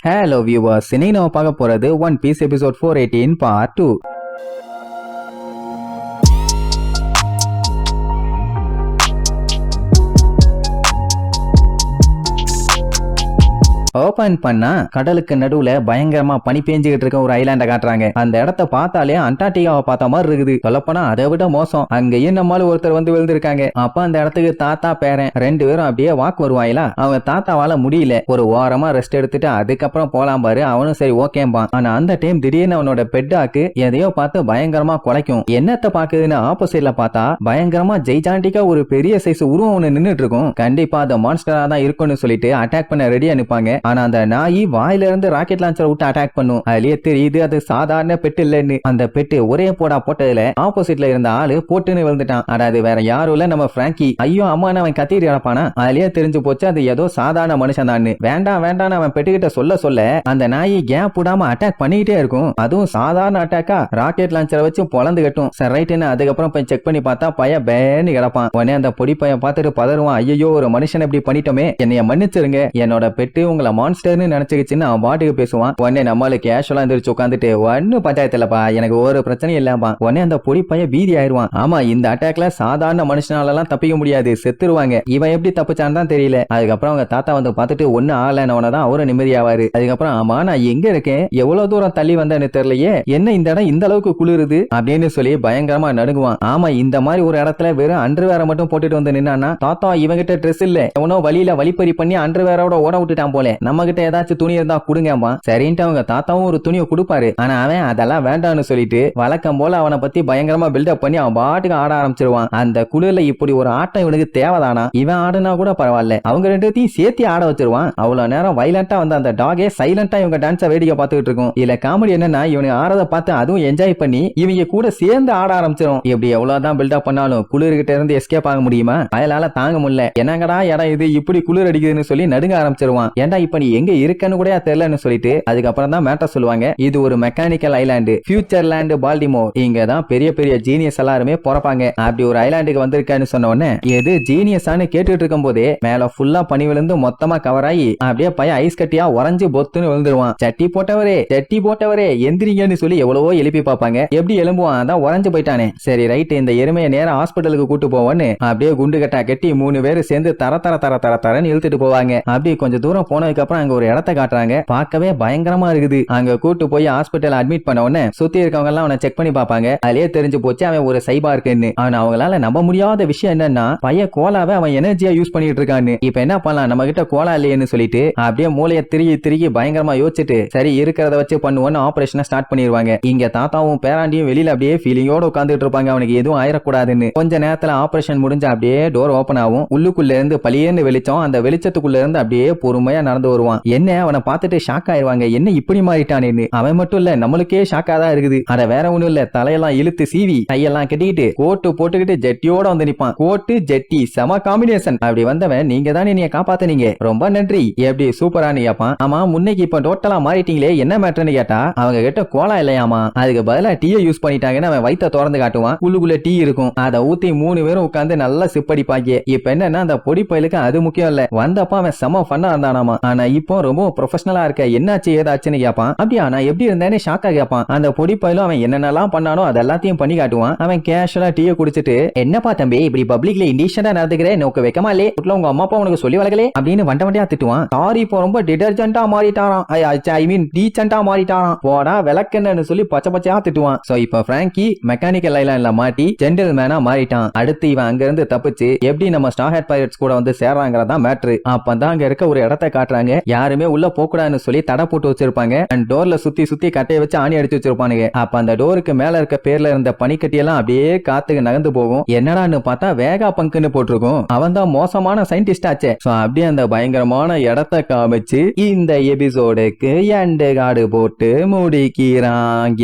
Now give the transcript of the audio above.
Hello viewers, இன்னைக்கு நம்ம பார்க்க போறது one piece episode 418 part 2. Open பண்ணா கடலுக்கு நடுவுல பயங்கரமா பனி பேஞ்சுக்கிட்டு இருக்க ஒரு ஐலாண்ட காட்டுறாங்க. அந்த இடத்த பார்த்தாலே அண்டார்டிகாவை பார்த்த மாதிரி இருக்குது. சொல்லப்போனா அதை விட மோசம். அங்கேயும் நம்மளால ஒருத்தர் வந்து விழுந்திருக்காங்க. அப்ப அந்த இடத்துக்கு தாத்தா பேரன் ரெண்டு பேரும் அப்படியே வாக்கு வருவாங்களா. அவங்க தாத்தாவால முடியல, ஒரு ஓரமா ரெஸ்ட் எடுத்துட்டு அதுக்கப்புறம் போலாம் பாரு. அவனும் சரி ஓகேம்பான். ஆனா அந்த டைம் திடீர்னு அவனோட பெட்டாக்கு எதையோ பார்த்து பயங்கரமா குலைக்கும். என்னத்தை பாக்குதுன்னு ஆப்போசிட்ல பார்த்தா பயங்கரமா ஜெய்ஜாண்டிக்கா ஒரு பெரிய சைஸ் உருவம் ஒண்ணு நின்னுட்டு இருக்கும். கண்டிப்பா அந்த மான்ஸ்டரா தான் இருக்கும்னு சொல்லிட்டு அட்டாக் பண்ண ரெடி அனுப்பாங்க. ஆனா அந்த நாய் வாயில இருந்து ராக்கெட் லான்ச்சர் விட்டு அட்டாக் பண்ணும். அதுலயே தெரியுது அது சாதாரண பெட்டு இல்லன்னு. அந்த பெட்டு ஒரே போட்டதுல ஆப்போசிட்ல இருந்த ஆளு போட்டுன்னு விழுந்துட்டான். அதாவது வேற யாரும் இல்ல, நம்ம பிராங்கி. ஐயோ அம்மா அவன் கத்திட்டு கிடப்பானா. அதுலயே தெரிஞ்சு போச்சு அது ஏதோ சாதாரண மனுஷன் தான். வேண்டாம் வேண்டாம் அவன் பெட்டுக்கிட்ட சொல்ல அந்த நாய் கேப் விடாம அட்டாக் பண்ணிக்கிட்டே இருக்கும். அதுவும் சாதாரண அட்டாக்கா ராக்கெட் லான்ச்சரை வச்சு பொழந்து கட்டும். சரி ரைட்னு அதுக்கப்புறம் போய் செக் பண்ணி பார்த்தா பையன் பேன்னு கிடப்பான். உடனே அந்த பொடி பையன் பார்த்துட்டு பதறுவான். ஐயோ ஒரு மனுஷன் இப்படி பண்ணிட்டோமே, என்னைய மன்னிச்சிருங்க, என்னோட பெட்டு உங்களை மான்ஸ்டர்னு நினைச்சுக்கிச்சுன்னு அவன் பாட்டுக்கு பேசுவான். உடனே நம்மளுக்கு கேஷுவலா எந்திரிச்சு உட்காந்துட்டு ஒன்னும் பஞ்சாயத்துலப்பா, எனக்கு ஒரு பிரச்சனையும் இல்லப்பா. உடனே அந்த பொடி பையன் பீதி ஆயிடுவான். ஆமா இந்த அட்டாக்ல சாதாரண மனுஷனாலலாம் தப்பிக்க முடியாது, செத்துருவாங்க. இவன் எப்படி தப்பிச்சான்னு தான் தெரியல. அதுக்கப்புறம் அவங்க தாத்தா வந்து பார்த்துட்டு ஒன்னு ஆகலனவனதான் அவரும் நிம்மதியாவாரு. அதுக்கப்புறம் ஆமா நான் எங்க இருக்கேன், எவ்வளவு தூரம் தள்ளி வந்தேன்னு தெரியலையே, என்ன இந்த இடம் இந்த அளவுக்கு குளிருது அப்படின்னு சொல்லி பயங்கரமா நடுங்குவான். ஆமா இந்த மாதிரி ஒரு இடத்துல வெறும் அண்டர்வேரை மட்டும் போட்டுட்டு வந்து நின்னா தாத்தா இவங்கிட்ட ட்ரெஸ் இல்ல, எவனோ வழியில வழிப்பறி பண்ணி அண்டர்வேரோட ஓட விட்டுட்டான் போல, நம்ம கிட்ட ஏதாச்சும் துணி இருந்தா கொடுங்கம்மா. சரின்ட்டு அவங்க தாத்தாவும் ஒரு துணியை கொடுப்பாரு. ஆனா அவன் அதெல்லாம் வேண்டாம்னு சொல்லிட்டு வழக்கம் போல அவனை பத்தி பயங்கரமா பில்டப் பண்ணி அவன் பாட்டுக்கு ஆட ஆரம்பிச்சிருவான். அந்த குளிர்ல இப்படி ஒரு ஆட்டம் இவனுக்கு தேவைதானா? இவன் ஆடுனா கூட பரவாயில்ல, அவங்க ரெண்டுத்தையும் சேர்த்தி ஆட வச்சிருவான். அவ்வளவு நேரம் வைலண்டா வந்து அந்த டாகே சைலண்டா இவங்க டான்ஸை வேடிக்கை பார்த்துக்கிட்டு இருக்கும். இல்ல காமெடி என்னன்னா இவனுக்கு ஆறத பார்த்து அதுவும் என்ஜாய் பண்ணி இவங்க கூட சேர்ந்து ஆட ஆரம்பிச்சிடும். இப்படி எவ்வளவுதான் பில்டப் பண்ணாலும் குளிர்கிட்ட இருந்து எஸ்கேப் ஆக முடியுமா? அதனால தாங்க முடியல. என்னங்கடா இடம் இது இப்படி குளிர் அடிக்குதுன்னு சொல்லி நடுங்க ஆரம்பிச்சிருவான். ஏன்டா இப்ப நீ எங்க இருக்கன்னு கூட தெரியலன்னு சொல்லிட்டு அதுக்கப்புறம் தான் மேட்டர் சொல்லுவாங்க. இது ஒரு mechanical island, future land Baltimore. இங்க தான் பெரிய பெரிய ஜீனியஸ் எல்லாருமே பிறப்பாங்க. அப்படி ஒரு ஐலாண்டுக்கு வந்திருக்கான்னு சொன்ன உடனே எது ஜீனியஸான்னு கேட்டுட்டு இருக்கும் போதே மேல ஃபுல்லா பனி விழுந்து மொத்தமா கவர் ஆகி அப்படியே பையன் ஐஸ் கட்டியா உறைஞ்சு பொத்துன்னு விழுந்துருவான். சட்டி போட்டவரே எந்திரிங்கன்னு சொல்லி எவ்வளவோ எழுப்பி பார்ப்பாங்க. எப்படி எழும்புவான், அதான் உறைஞ்சு போயிட்டானே. சரி ரைட் இந்த எருமையை நேரம் ஹாஸ்பிட்டலுக்கு கூட்டு போவோன்னு அப்படியே குண்டு கட்டா கட்டி 3 பேரு சேர்ந்து தரன்னு இழுத்துட்டு போவாங்க. அப்படி கொஞ்சம் தூரம் போனதுக்கு அப்புறம் அங்க ஒரு இடத்த காட்டுறாங்க. பார்க்கவே பயங்கரமா இருக்குது. அங்க கூட்டு போய் ஹாஸ்பிட்டல் அட்மிட் பண்ண உடனே சுத்தி இருக்கவங்க எல்லாம் அவனை செக் பண்ணி பார்ப்பாங்க. அதுலயே தெரிஞ்சு போச்சு அவன் ஒரு சைபா இருக்குன்னு. ஆனா அவங்களால நம்ப முடியாத விஷயம் என்னன்னா பையன் கோலாவை அவன் எனர்ஜியா யூஸ் பண்ணிட்டு இருக்கான்னு. இப்ப என்ன பண்ணலாம், நம்ம கிட்ட கோலா இல்லையேன்னு சொல்லிட்டு அப்படியே மூளைய திருகி பயங்கரமா யோசிச்சுட்டு சரி இருக்கிறத வச்சு பண்ணுவோன்னு ஆபரேஷனை ஸ்டார்ட் பண்ணிடுவாங்க. இங்க தாத்தாவும் பேராண்டியும் வெளியில அப்படியே ஃபீலிங்கோட உட்காந்துட்டு இருப்பாங்க, அவனுக்கு எதுவும் ஆயிடக்கூடாதுன்னு. கொஞ்ச நேரத்துல ஆபரேஷன் முடிஞ்சு அப்படியே டோர் ஓபன் ஆகும். உள்ளுக்குள்ள இருந்து பளியேன்னு வெளிச்சம், அந்த வெளிச்சத்துக்குள்ள இருந்து அப்படியே பொறுமையா நடந்து வருவான். என்ன அவனை பார்த்துட்டு ஷாக் ஆயிருவாங்க, என்ன இப்படி மாறிட்டானேன்னு. அவன் மட்டும் இல்ல நம்மளுக்கே ஷாக்கா தான் இருக்குது. அட வேற ஒண்ணும் இல்ல, தலையெல்லாம் இழுத்து சீவி கையெல்லாம் கட்டிக்கிட்டு கோட்டு போட்டுக்கிட்டு ஜெட்டியோட வந்து நிப்பான். கோட்டு ஜெட்டி செம காம்பினேஷன். அப்படி வந்தவன் நீங்க தானே நீங்க காப்பாத்துனீங்க, ரொம்ப நன்றி, எப்படி சூப்பரானு கேப்பான். ஆமா முன்னைக்கு இப்ப டோட்டலா மாறிட்டீங்களே என்ன மேட்டர்னு கேட்டா அவங்க கிட்ட கோலா இல்லையாமா, அதுக்கு பதிலா டீயை யூஸ் பண்ணிட்டாங்கன்னு அவன் வயித்தை திறந்து காட்டுவான். உள்ளுக்குள்ள டீ இருக்கும், அதை ஊத்தி 3 பேரும் உட்காந்து நல்லா சிப்படிப்பாங்க. இப்ப என்னன்னா அந்த பொடி பயலுக்கு அது முக்கியம் இல்ல, வந்தப்ப அவன் செம ஃபன்னா இருந்தானாமா. ஆனா இப்போ ரொம்ப ப்ரொஃபஷனலா இருக்க, என்னாச்சு ஏதாச்சுன்னு கேட்பான். அப்படியா நான் எப்படி இருந்தேன்னு ஷாக்கா கேட்பான். அந்த பொடி பையிலும் அவன் என்னென்னலாம் பண்ணானோ அதெல்லாத்தையும் பண்ணி காட்டுவான். அவன் கேஷுவலா டீயை குடிச்சிட்டு என்னப்பா தம்பி இப்படி பப்ளிக்ல இண்டிஷனா நடந்துக்கிறேன், நோக்க வைக்கமா இல்லே, உங்க அம்மா அப்பா உனக்கு சொல்லி வளர்க்கலே அப்படின்னு வண்டியா திட்டுவான். சாரி இப்போ ரொம்ப டிடர்ஜென்ட்டா மாறிட்டாராம், ஐ மீன் டீசென்ட்டா மாறிட்டாராம், போடா விளக்குன்னு சொல்லி பச்சையா திட்டுவான். சோ இப்போ பிராங்கி மெக்கானிக்கல் ஐலாண்ட்ல மாட்டி ஜென்டில் மேனா மாறிட்டான். அடுத்து இவன் அங்க இருந்து தப்பிச்சு எப்படி நம்ம ஸ்டார் ஹெட் பைரட்ஸ் கூட வந்து சேர்றாங்கறதா மேட்ரு. அப்பதான் அங்க இருக்க ஒரு இடத்தை காட்டுறாங்க. யாருமே உள்ள போக்கூடாதுன்னு சொல்லி தடை போட்டு வச்சிருப்பாங்க. அண்ட் டோர்ல சுத்தி கட்டையை வச்சு ஆணி அடிச்சு வச்சிருப்பானுங்க. அப்ப அந்த டோருக்கு மேல இருக்க பேர்ல இருந்த பனிக்கட்டி எல்லாம் அப்படியே காத்துக்கு நகர்ந்து போகும். என்னடான்னு பார்த்தா வேகா பங்குன்னு போட்டிருக்கும். அவன் தான் மோசமான சயின்டிஸ்ட் ஆச்சே. சோ அப்படியே அந்த பயங்கரமான இடத்தை காமிச்சு இந்த எபிசோடுக்கு எண்டு கார்டு போட்டு முடிக்கிறாங்க.